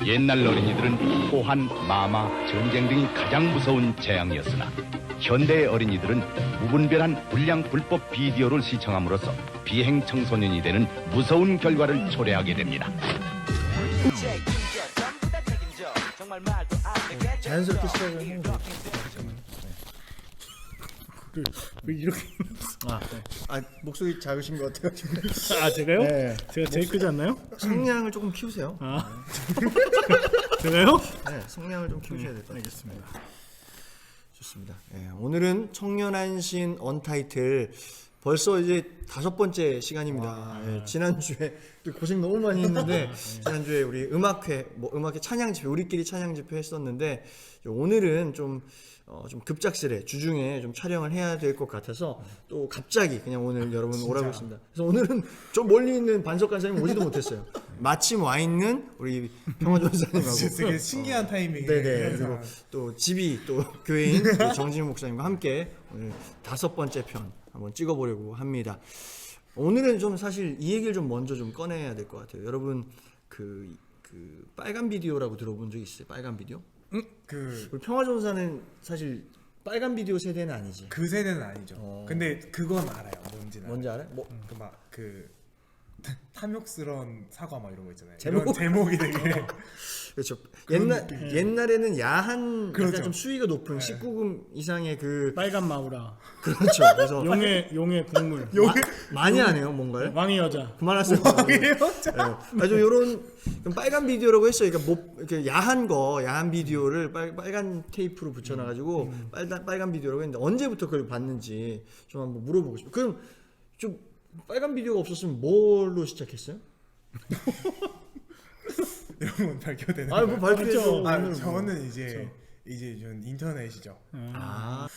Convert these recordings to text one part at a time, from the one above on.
옛날 어린이들은 포한, 마마, 전쟁 등이 가장 무서운 재앙이었으나 현대의 어린이들은 무분별한 불량 불법 비디오를 시청함으로써 비행 청소년이 되는 무서운 결과를 초래하게 됩니다. 자연스럽게 시작을 왜 이렇게 목소리 작으신 것 같아요. 아 제가요? 네. 제가 제일 크지 않나요? 성량을 조금 키우세요. 제가요? 네, 성량을 좀 키우셔야 될 것 같아요. 알겠습니다. 좋습니다. 네, 오늘은 청년안신 언타이틀 벌써 이제 5번째 시간입니다. 네, 지난주에 또 고생 너무 많이 했는데 지난주에 우리 음악회 찬양 집회 우리끼리 찬양 집회 했었는데 오늘은 좀 급작스레 주중에 좀 촬영을 해야 될 것 같아서 또 갑자기 그냥 오늘 여러분 오라고 했습니다. 그래서 오늘은 좀 멀리 있는 반석 간사님 오지도 못했어요. 마침 와 있는 우리 평화전사님하고 되게 신기한 타이밍에 네네 그리고 또 집이 또 교회인 또 정진 목사님과 함께 오늘 5번째 편 한번 찍어보려고 합니다. 오늘은 좀 사실 이 얘기를 좀 먼저 좀 꺼내야 될 것 같아요. 여러분 그 빨간 비디오라고 들어본 적 있어요? 빨간 비디오? 우리 평화전사는 사실 빨간 비디오 세대는 아니지. 그 세대는 아니죠. 근데 그건 알아요. 뭔지 알아요? 뭐 탐욕스러운 사과 막 이런 거 있잖아요. 제목? 이런 제목이 되게 그렇죠. 그런 옛날에는 야한 그렇죠. 약간 좀 수위가 높은 19금 이상의 그 빨간 마우라 그렇죠. 그래서 용의 국물 많이 하네요 뭔가를. 왕의 여자 그만하세요. 아주 요런 빨간 비디오라고 했어요. 그러니까 이렇게 야한 비디오를 빨간 테이프로 붙여놔가지고 빨간 비디오라고 했는데 언제부터 그걸 봤는지 좀 한번 물어보고 싶어요. 그럼 좀 빨간 비디오가 없었으면 뭘로 시작했어요? 이런 건 밝혀도 되는 아니 뭐 거예요? 밝혀줘. 저는 이제 전 인터넷이죠. 아,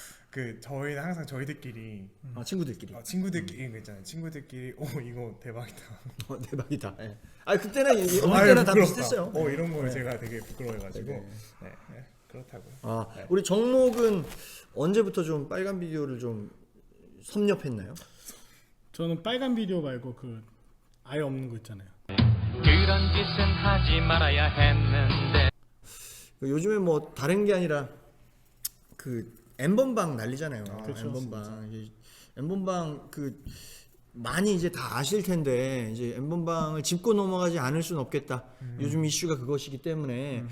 저희는 항상 저희들끼리 친구들끼리. 친구들끼리 이런 거 있잖아요. 친구들끼리 이거 대박이다. 대박이다. 예. 아 그때나 어릴 때나 다 부끄럽다. 비슷했어요. 이런 거 제가 되게 부끄러워해가지고 네, 그렇다고요. 우리 정목은 언제부터 좀 빨간 비디오를 좀 섭렵했나요? 저는 빨간 비디오 말고 아예 없는 거 있잖아요. 그런 짓은 하지 말아야 했는데 요즘에 뭐 다른 게 아니라 엠번방 난리잖아요. 그렇죠. 엠번방 많이 이제 다 아실 텐데 이제 엠번방을 짚고 넘어가지 않을 수는 없겠다. 요즘 이슈가 그것이기 때문에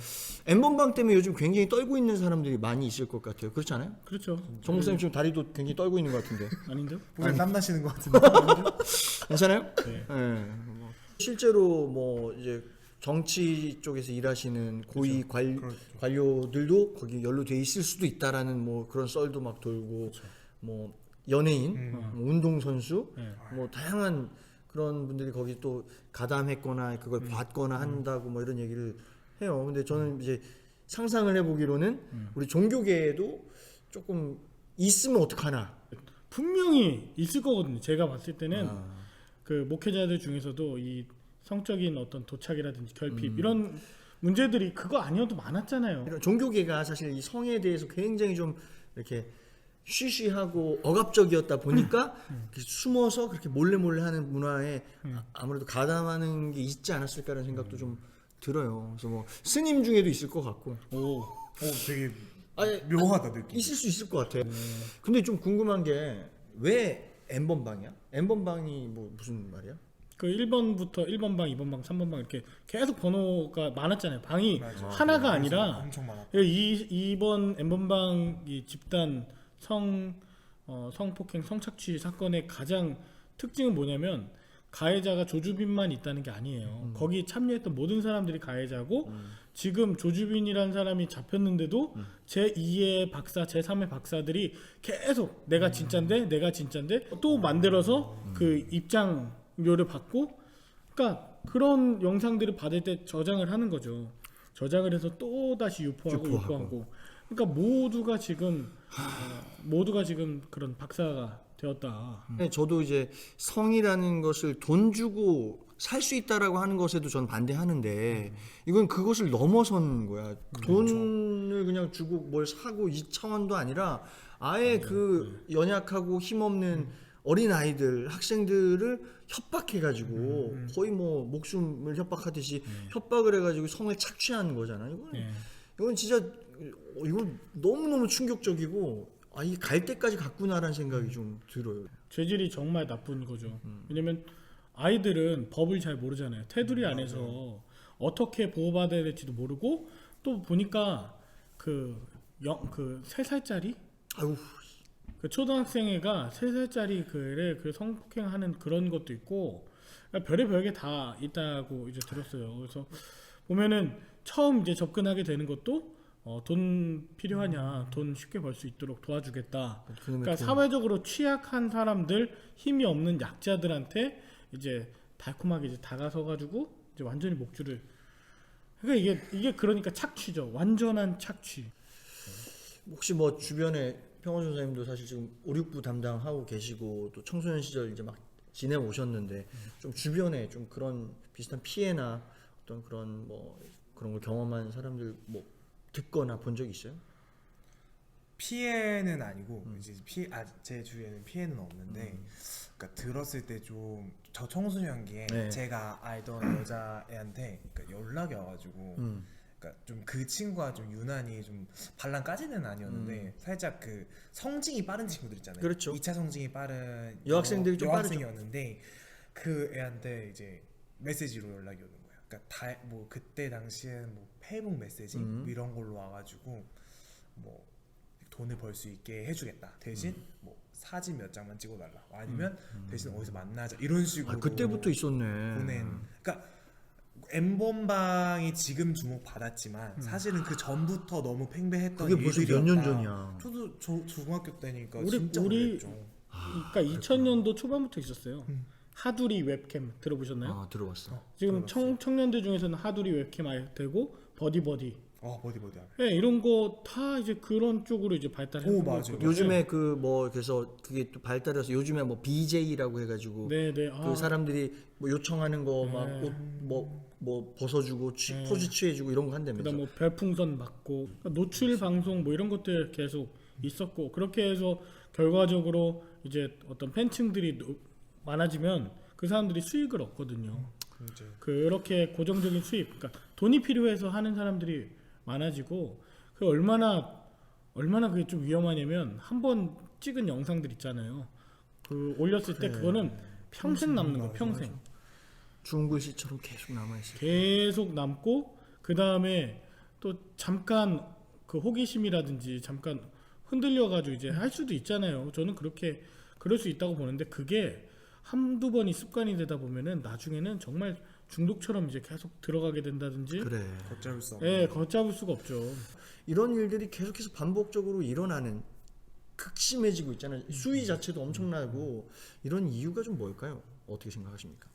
엠번방 때문에 요즘 굉장히 떨고 있는 사람들이 많이 있을 것 같아요. 그렇지 않아요? 그렇죠. 정 목사님 지금 다리도 굉장히 떨고 있는 것 같은데. 아닌데요? 보면 땀나시는 것 같은데. 괜찮아요? 네. 실제로 뭐 이제 정치 쪽에서 일하시는 고위 관료들도 거기 연루돼 있을 수도 있다라는 뭐 그런 썰도 막 돌고 뭐 연예인, 뭐 운동선수, 뭐 다양한 그런 분들이 거기 또 가담했거나 그걸 봤거나 한다고 뭐 이런 얘기를 해요. 근데 저는 이제 상상을 해보기로는 우리 종교계에도 조금 있으면 어떡하나. 분명히 있을 거거든요. 제가 봤을 때는 목회자들 중에서도 이 성적인 어떤 도착이라든지 결핍 이런 문제들이 그거 아니어도 많았잖아요. 종교계가 사실 이 성에 대해서 굉장히 좀 이렇게 쉬쉬하고 억압적이었다 보니까 숨어서 그렇게 몰래 하는 문화에 아무래도 가담하는 게 있지 않았을까라는 생각도 좀 들어요. 그래서 뭐 스님 중에도 있을 것 같고. 되게 아니, 묘하다 느낌. 있을 수 있을 것 같아. 근데 좀 궁금한 게 왜 N번방이야? N번방이 뭐 무슨 말이야? 1번부터 1번 방, 2번 방, 3번 방 이렇게 계속 번호가 많았잖아요. 방이 하나가 아니라 엄청 많아. 2번 N번 방 이 집단 성폭행, 성착취 사건의 가장 특징은 뭐냐면 가해자가 조주빈만 있다는 게 아니에요. 거기 참여했던 모든 사람들이 가해자고 지금 조주빈이라는 사람이 잡혔는데도 제2의 박사, 제3의 박사들이 계속 내가 진짠데 또 만들어서 그 입장료를 받고 그러니까 그런 영상들을 받을 때 저장을 하는 거죠. 저장을 해서 또 다시 유포하고 그러니까 모두가 지금 그런 박사가 되었다. 저도 이제 성이라는 것을 돈 주고 살 수 있다라고 하는 것에도 전 반대하는데 이건 그것을 넘어선 거야. 돈을 그냥 주고 뭘 사고 이 차원도 아니라 아예 연약하고 힘없는 어린 아이들, 학생들을 협박해가지고 거의 뭐 목숨을 협박하듯이 협박을 해가지고 성을 착취하는 거잖아요. 이건 진짜 이건 너무너무 충격적이고 이 갈 때까지 갔구나라는 생각이 좀 들어요. 죄질이 정말 나쁜 거죠. 왜냐면 아이들은 법을 잘 모르잖아요. 테두리 안에서 어떻게 보호받아야 될지도 모르고 또 보니까 그 3살짜리 아유, 그 초등학생 애가 3살짜리 그 애를 그 성폭행하는 그런 것도 있고 별의별 게 다 있다고 이제 들었어요. 그래서 보면은 처음 이제 접근하게 되는 것도 돈 필요하냐, 돈 쉽게 벌 수 있도록 도와주겠다. 그러니까 사회적으로 취약한 사람들, 힘이 없는 약자들한테 이제 달콤하게 이제 다가서 가지고 이제 완전히 목줄을. 그러니까 이게 그러니까 착취죠. 완전한 착취. 혹시 뭐 주변에 평원 선생님도 사실 지금 5, 6부 담당하고 계시고 또 청소년 시절 이제 막 지내 오셨는데 좀 주변에 좀 그런 비슷한 피해나 어떤 그런 뭐 그런 걸 경험한 사람들 뭐 듣거나 본 적 있어요? 피해는 아니고 이제 제 주위에는 피해는 없는데 그러니까 들었을 때 좀 저 청소년기에 네. 제가 알던 여자애한테 그러니까 연락이 와가지고 그러니까 좀 그 친구가 좀 유난히 좀 반란까지는 아니었는데 살짝 그 성징이 빠른 친구들 있잖아요. 그렇죠. 2차 성징이 빠른 여학생들이 좀 여학생이었는데 그 애한테 이제 메시지로 연락이 오는 거예요. 그러니까 뭐 그때 당시에는 뭐 페이북 메시지 뭐 이런 걸로 와가지고 뭐 돈을 벌 수 있게 해주겠다. 대신 뭐 사진 몇 장만 찍어달라. 아니면 대신 어디서 만나자. 이런 식으로. 그때부터 있었네. 보낸. 그러니까 엠번방이 지금 주목 받았지만 사실은 그 전부터 너무 팽배했던 그게 벌써 몇 년 일들이었다. 전이야. 저도 중학교 때니까 우리 진짜 오래됐죠. 그러니까 2000년도 초반부터 있었어요. 하두리 웹캠 들어보셨나요? 아, 들어봤어. 지금 청년들 중에서는 하두리 웹캠 아예 되고 버디버디. 어디 예, 이런 거 다 이제 그런 쪽으로 이제 발달해서. 오, 맞아요. 요즘에 그 뭐 그래서 그게 또 발달해서 요즘에 뭐 BJ라고 해가지고 네네. 그 사람들이 뭐 요청하는 거 막 옷 뭐 벗어주고 포즈 취해주고 이런 거 한다면서. 그다음 뭐 별풍선 맞고 그러니까 노출 방송 뭐 이런 것들 계속 있었고 그렇게 해서 결과적으로 이제 어떤 팬층들이 많아지면 그 사람들이 수익을 얻거든요. 그렇게 고정적인 수익, 그러니까 돈이 필요해서 하는 사람들이 많아지고 그 얼마나 그게 좀 위험하냐면 한번 찍은 영상들 있잖아요. 그 올렸을 때 그거는 평생 남는 거, 평생. 중글씨처럼 계속 남아있어요. 계속 남고 그 다음에 또 잠깐 그 호기심이라든지 잠깐 흔들려가지고 이제 할 수도 있잖아요. 저는 그럴 수 있다고 보는데 그게 한두 번이 습관이 되다 보면은 나중에는 정말 중독처럼 이제 계속 들어가게 된다든지. 그래. 걷잡을 수 없는. 예, 걷잡을 수가 없죠. 이런 일들이 계속해서 반복적으로 일어나는 극심해지고 있잖아요. 수위 자체도 엄청나고 이런 이유가 좀 뭘까요? 어떻게 생각하십니까?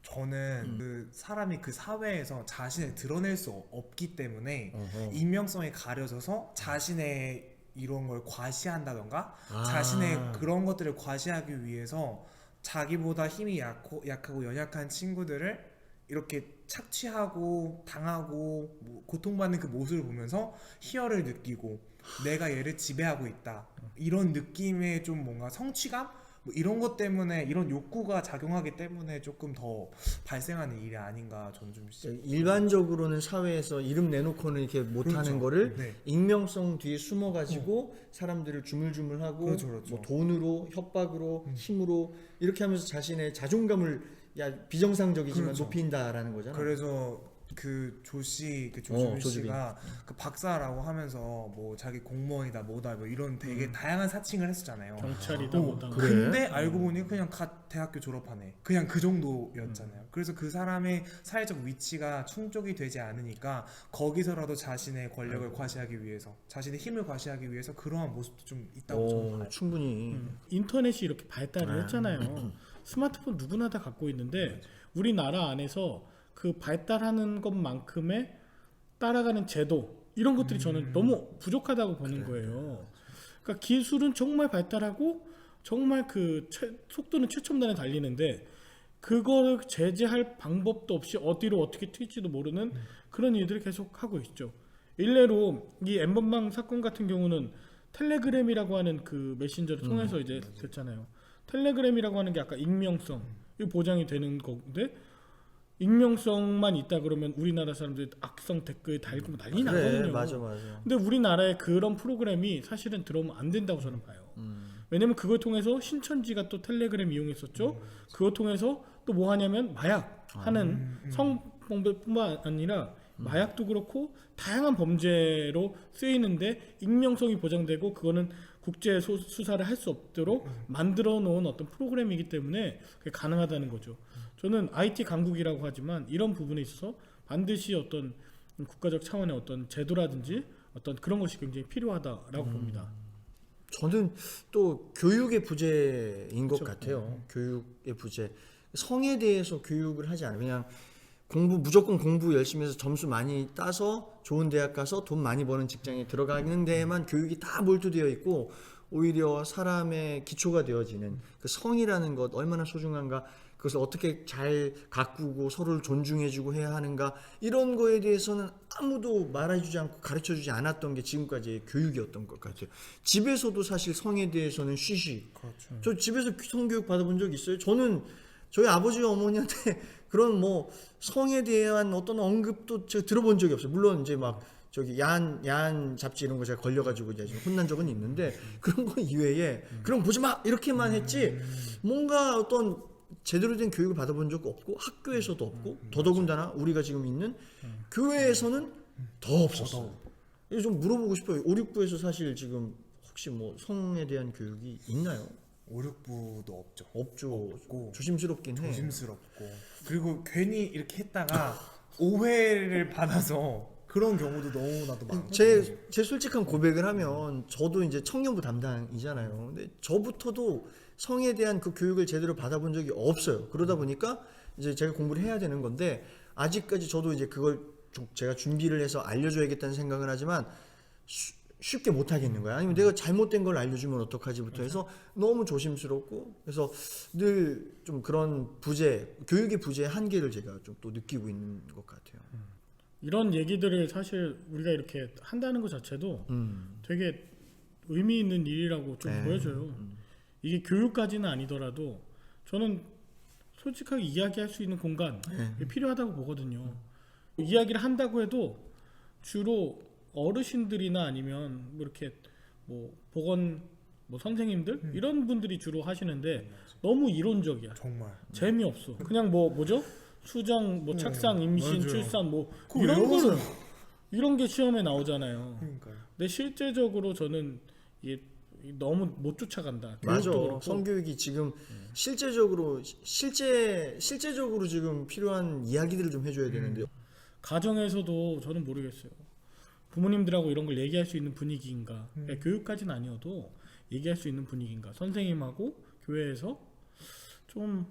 저는 그 사람이 그 사회에서 자신을 드러낼 수 없기 때문에 어허. 익명성에 가려져서 자신의 이런 걸 과시한다던가 아. 자신의 그런 것들을 과시하기 위해서 자기보다 힘이 약하고 연약한 친구들을 이렇게 착취하고 당하고 뭐 고통받는 그 모습을 보면서 희열을 느끼고 내가 얘를 지배하고 있다 이런 느낌의 좀 뭔가 성취감? 뭐 이런 것 때문에 이런 욕구가 작용하기 때문에 조금 더 발생하는 일이 아닌가 저는 좀 일반적으로는 사회에서 이름 내놓고는 이렇게 못하는 그렇죠. 거를 네. 익명성 뒤에 숨어가지고 사람들을 주물주물하고 그렇죠. 뭐 돈으로 협박으로 힘으로 이렇게 하면서 자신의 자존감을 비정상적이지만 그렇죠. 높인다라는 거잖아. 그래서 그 조주빈 조주빈. 씨가 그 박사라고 하면서 뭐 자기 공무원이다 뭐다 뭐 이런 되게 다양한 사칭을 했었잖아요. 경찰이다 뭐다. 그래? 근데 알고 보니 그냥 갓 대학교 졸업하네. 그냥 그 정도였잖아요. 그래서 그 사람의 사회적 위치가 충족이 되지 않으니까 거기서라도 자신의 권력을 과시하기 위해서, 자신의 힘을 과시하기 위해서 그러한 모습도 좀 있다고 저는 봐요. 충분히. 인터넷이 이렇게 발달을 했잖아요. 스마트폰 누구나 다 갖고 있는데 우리나라 안에서 그 발달하는 것만큼의 따라가는 제도 이런 것들이 저는 너무 부족하다고 보는 거예요. 그러니까 기술은 정말 발달하고 정말 그 속도는 최첨단에 달리는데 그거를 제재할 방법도 없이 어디로 어떻게 튈지도 모르는 그런 일들을 계속 하고 있죠. 일례로 이 엠번방 사건 같은 경우는 텔레그램이라고 하는 그 메신저를 통해서 이제 됐잖아요. 텔레그램이라고 하는 게 아까 익명성 이 보장이 되는 건데 익명성만 있다 그러면 우리나라 사람들이 악성 댓글 달고 난리 나거든요. 맞아. 근데 우리나라에 그런 프로그램이 사실은 들어오면 안 된다고 저는 봐요. 왜냐면 그걸 통해서 신천지가 또 텔레그램 이용했었죠. 그걸 통해서 또 뭐 하냐면 마약 하는 성범죄뿐만 아니라 마약도 그렇고 다양한 범죄로 쓰이는데 익명성이 보장되고 그거는 국제 수사를 할 수 없도록 만들어 놓은 어떤 프로그램이기 때문에 그게 가능하다는 거죠. 저는 IT 강국이라고 하지만 이런 부분에 있어서 반드시 어떤 국가적 차원의 어떤 제도라든지 어떤 그런 것이 굉장히 필요하다라고 봅니다. 저는 또 교육의 부재인 것 같아요. 교육의 부재. 성에 대해서 교육을 하지 않아요. 그냥 무조건 공부 열심히 해서 점수 많이 따서 좋은 대학 가서 돈 많이 버는 직장에 들어가는 데에만 교육이 다 몰두되어 있고 오히려 사람의 기초가 되어지는 그 성이라는 것 얼마나 소중한가, 그것을 어떻게 잘 가꾸고 서로를 존중해주고 해야 하는가, 이런 거에 대해서는 아무도 말해주지 않고 가르쳐주지 않았던 게 지금까지의 교육이었던 것 같아요. 집에서도 사실 성에 대해서는 쉬쉬. 그렇죠. 저 집에서 성교육 받아본 적 있어요. 저는 저희 아버지 어머니한테 그런 뭐 성에 대한 어떤 언급도 제가 들어본 적이 없어요. 물론 이제 막 저기 야한 잡지 이런 거 제가 걸려가지고 이제 좀 혼난 적은 있는데 그런 거 이외에 그런 거 보지 마 이렇게만 했지 뭔가 어떤 제대로 된 교육을 받아본 적 없고 학교에서도 없고 더더군다나 우리가 지금 있는 교회에서는 더 없었어요. 이거 좀 물어보고 싶어요. 5, 6부에서 사실 지금 혹시 뭐 성에 대한 교육이 있나요? 5, 6부도 없죠. 없죠. 없고 조심스럽긴 해. 조심스럽고 그리고 괜히 이렇게 했다가 오해를 받아서 그런 경우도 너무나도 많고. 제 솔직한 고백을 하면 저도 이제 청년부 담당이잖아요. 근데 저부터도 성에 대한 그 교육을 제대로 받아본 적이 없어요. 그러다 보니까 이제 제가 공부를 해야 되는 건데 아직까지 저도 이제 그걸 제가 준비를 해서 알려줘야겠다는 생각을 하지만 쉽게 못 하겠는 거야. 아니면 내가 잘못된 걸 알려주면 어떡하지부터 해서 너무 조심스럽고 그래서 늘 좀 그런 교육의 부재의 한계를 제가 좀 또 느끼고 있는 것 같아요. 이런 얘기들을 사실 우리가 이렇게 한다는 것 자체도 되게 의미 있는 일이라고 좀 보여져요. 이게 교육까지는 아니더라도 저는 솔직하게 이야기할 수 있는 공간이 필요하다고 보거든요. 이야기를 한다고 해도 주로 어르신들이나 아니면 뭐 이렇게 뭐 보건 뭐 선생님들 이런 분들이 주로 하시는데 너무 이론적이야. 정말 재미없어. 그냥 뭐죠? 수정, 뭐 착상, 임신, 맞아요. 출산 뭐 그거 이런 외워서. 거는 이런 게 시험에 나오잖아요. 그러니까요. 근데 실제적으로 저는 이게 너무 못 쫓아간다. 맞아. 교육도 그렇고. 성교육이 지금 실제적으로 지금 필요한 이야기들을 좀 해줘야 되는데 가정에서도 저는 모르겠어요. 부모님들하고 이런 걸 얘기할 수 있는 분위기인가? 그러니까 교육까지는 아니어도 얘기할 수 있는 분위기인가? 선생님하고 교회에서 좀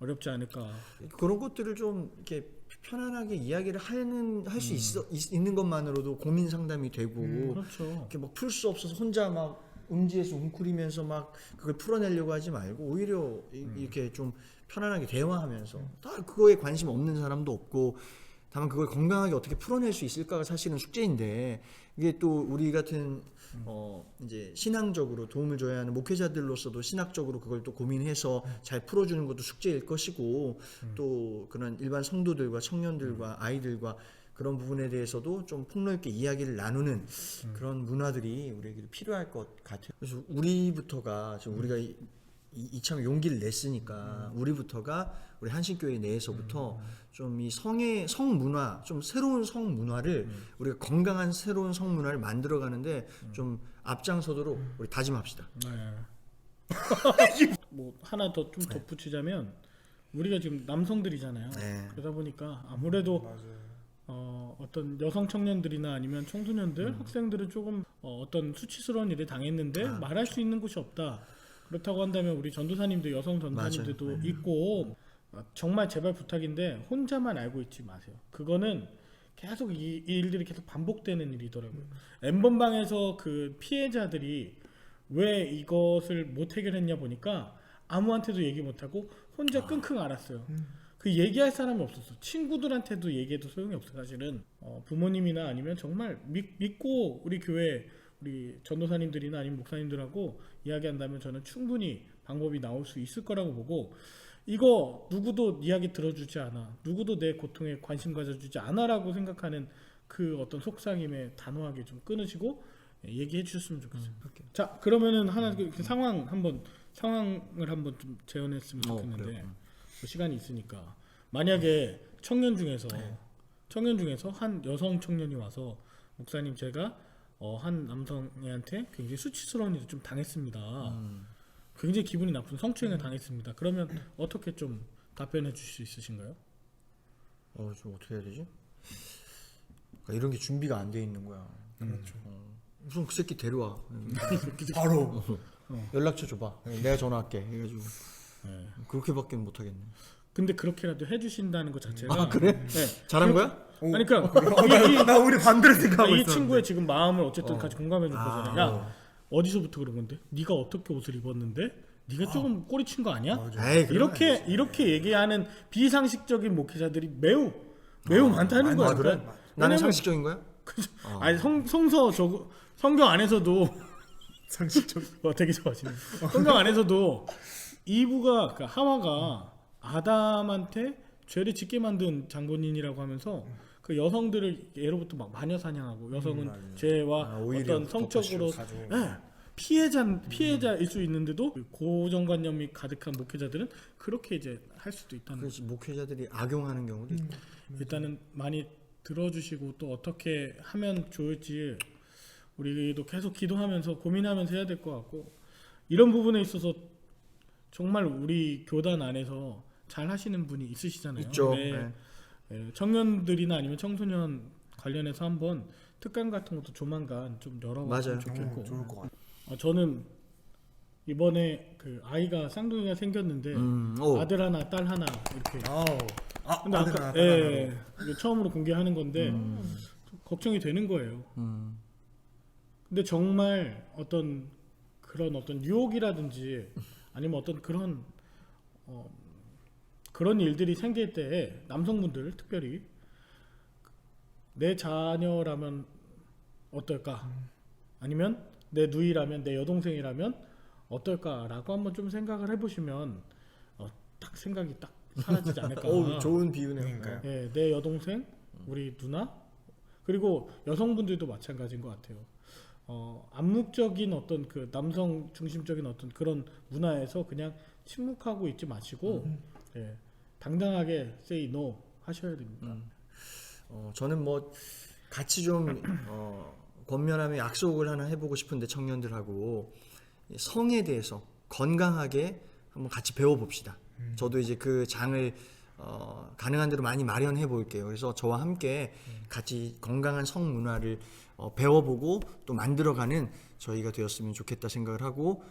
어렵지 않을까? 그런 것들을 좀 이렇게 편안하게 이야기를 할 수 있는 것만으로도 고민 상담이 되고 그렇죠. 이렇게 막 풀 수 없어서 혼자 막 음지에서 웅크리면서 막 그걸 풀어내려고 하지 말고 오히려 이렇게 좀 편안하게 대화하면서 다 그거에 관심 없는 사람도 없고 다만 그걸 건강하게 어떻게 풀어낼 수 있을까가 사실은 숙제인데 이게 또 우리 같은 이제 신앙적으로 도움을 줘야 하는 목회자들로서도 신학적으로 그걸 또 고민해서 잘 풀어주는 것도 숙제일 것이고 또 그런 일반 성도들과 청년들과 아이들과 그런 부분에 대해서도 좀 폭넓게 이야기를 나누는 그런 문화들이 우리에게 필요할 것 같아요. 그래서 우리부터가 지금 우리가 이참 용기를 냈으니까 우리부터가 우리 한신교회 내에서부터 좀 이 성 문화, 좀 새로운 성 문화를 우리가 건강한 새로운 성 문화를 만들어 가는데 좀 앞장서도록 우리 다짐합시다. 네. 뭐 하나 더 좀 덧붙이자면 우리가 지금 남성들이잖아요. 네. 그러다 보니까 아무래도 어떤 여성 청년들이나 아니면 청소년들, 학생들은 조금 어떤 수치스러운 일을 당했는데 말할 수 있는 곳이 없다. 그렇다고 한다면 우리 전도사님도 여성 전도사님들도 있고 정말 제발 부탁인데 혼자만 알고 있지 마세요. 그거는 계속 이 일들이 계속 반복되는 일이더라고요. N번방에서 그 피해자들이 왜 이것을 못 해결했냐 보니까 아무한테도 얘기 못하고 혼자 끙끙 앓았어요. 그 얘기할 사람이 없었어. 친구들한테도 얘기해도 소용이 없어. 사실은 부모님이나 아니면 정말 믿고 우리 교회 우리 전도사님들이나 아니면 목사님들하고 이야기한다면 저는 충분히 방법이 나올 수 있을 거라고 보고 이거 누구도 이야기 들어주지 않아 누구도 내 고통에 관심 가져주지 않아라고 생각하는 그 어떤 속상임에 단호하게 좀 끊으시고 얘기해 주셨으면 좋겠어요. 자 그러면은 하나 이렇게 상황을 한번 좀 재현했으면 좋겠는데 그래요. 뭐 시간이 있으니까 만약에 청년 중에서 한 여성 청년이 와서 목사님 제가 한 남성애한테 굉장히 수치스러운 일을 좀 당했습니다. 굉장히 기분이 나쁜 성추행을 당했습니다. 그러면 어떻게 좀 답변해 주실 수 있으신가요? 좀 어떻게 해야 되지? 그러니까 이런 게 준비가 안 돼 있는 거야. 그렇죠. 무슨 그 새끼 데려와. 바로 연락처 줘봐. 내가 전화할게. 해가지고 네. 그렇게밖에 못 하겠네. 근데 그렇게라도 해주신다는 것 자체가 아 그래? 네. 잘한 거야? 아니 그러니까 나 우리 반대로 생각하고 이 있었는데. 친구의 지금 마음을 어쨌든 같이 공감해 줄 거잖아요. 야 어디서부터 그런 건데? 네가 어떻게 옷을 입었는데? 네가 조금 꼬리친 거 아니야? 에이, 그건 아니지. 이렇게 얘기하는 비상식적인 목회자들이 매우 많다는 거야. 그래? 그러니까 나는 왜냐면- 상식적인 거야? 아니 성경 안에서도 상식적. 되게 좋아하시네. 성경 안에서도 이브가 그러니까 하와가 아담한테 죄를 짓게 만든 장본인이라고 하면서 그 여성들을 예로부터 막 마녀 사냥하고 여성은 죄와 오히려 어떤 성적으로 가지고. 네, 피해자일 수 있는데도 그 고정관념이 가득한 목회자들은 그렇게 이제 할 수도 있다는 거죠. 그렇지 목회자들이 악용하는 경우도 있고. 일단은 많이 들어주시고 또 어떻게 하면 좋을지 우리도 계속 기도하면서 고민하면서 해야 될 것 같고 이런 부분에 있어서 정말 우리 교단 안에서 잘 하시는 분이 있으시잖아요. 있죠. 네. 청년들이나 아니면 청소년 관련해서 한번 특강 같은 것도 조만간 좀 맞아요. 열어봤으면 좋겠고 좋을 것 같아. 저는 이번에 그 아이가 쌍둥이가 생겼는데 오. 아들 하나 딸 하나 이렇게 근데 아들 아까 하나, 이게 처음으로 공개하는 건데 좀 걱정이 되는 거예요. 근데 정말 어떤 유혹이라든지 아니면 어떤 그런 일들이 생길 때 남성분들 특별히 내 자녀라면 어떨까? 아니면 내 누이라면 내 여동생이라면 어떨까라고 한번 좀 생각을 해보시면 딱 생각이 딱 사라지지 않을까. 좋은 비유네요. 그러니까요. 예, 내 여동생, 우리 누나, 그리고 여성분들도 마찬가지인 것 같아요. 암묵적인 어떤 그 남성 중심적인 어떤 그런 문화에서 그냥 침묵하고 있지 마시고 예, 당당하게 say no 하셔야 됩니다. 저는 뭐 같이 좀 권면하며 약속을 하나 해보고 싶은데 청년들하고 성에 대해서 건강하게 한번 같이 배워봅시다. 저도 이제 그 장을 가능한 대로 많이 마련해 볼게요. 그래서 저와 함께 같이 건강한 성 문화를 배워보고 또 만들어가는 저희가 되었으면 좋겠다 생각을 하고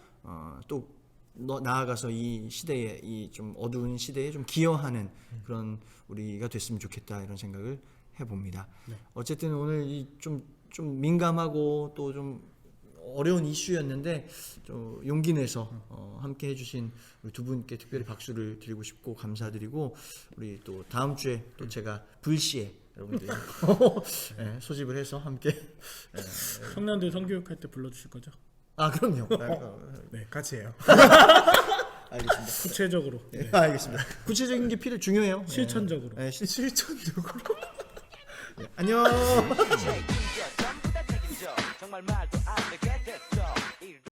또 나아가서 이 시대에 이 좀 어두운 시대에 좀 기여하는 그런 우리가 됐으면 좋겠다 이런 생각을 해봅니다. 어쨌든 오늘 이 좀 민감하고 또 좀 어려운 이슈였는데 좀 용기 내서 함께 해주신 우리 두 분께 특별히 박수를 드리고 싶고 감사드리고 우리 또 다음 주에 또 제가 불시에 여러분들이 네, 소집을 해서 함께 청년들 성교육할 때 불러주실 거죠? 그럼요. 네, 같이 해요. 알겠습니다. 구체적으로, 네. 알겠습니다. 구체적인 게 필요해요. 실천적으로. 네, 실천적으로. 네, 안녕. 정말 말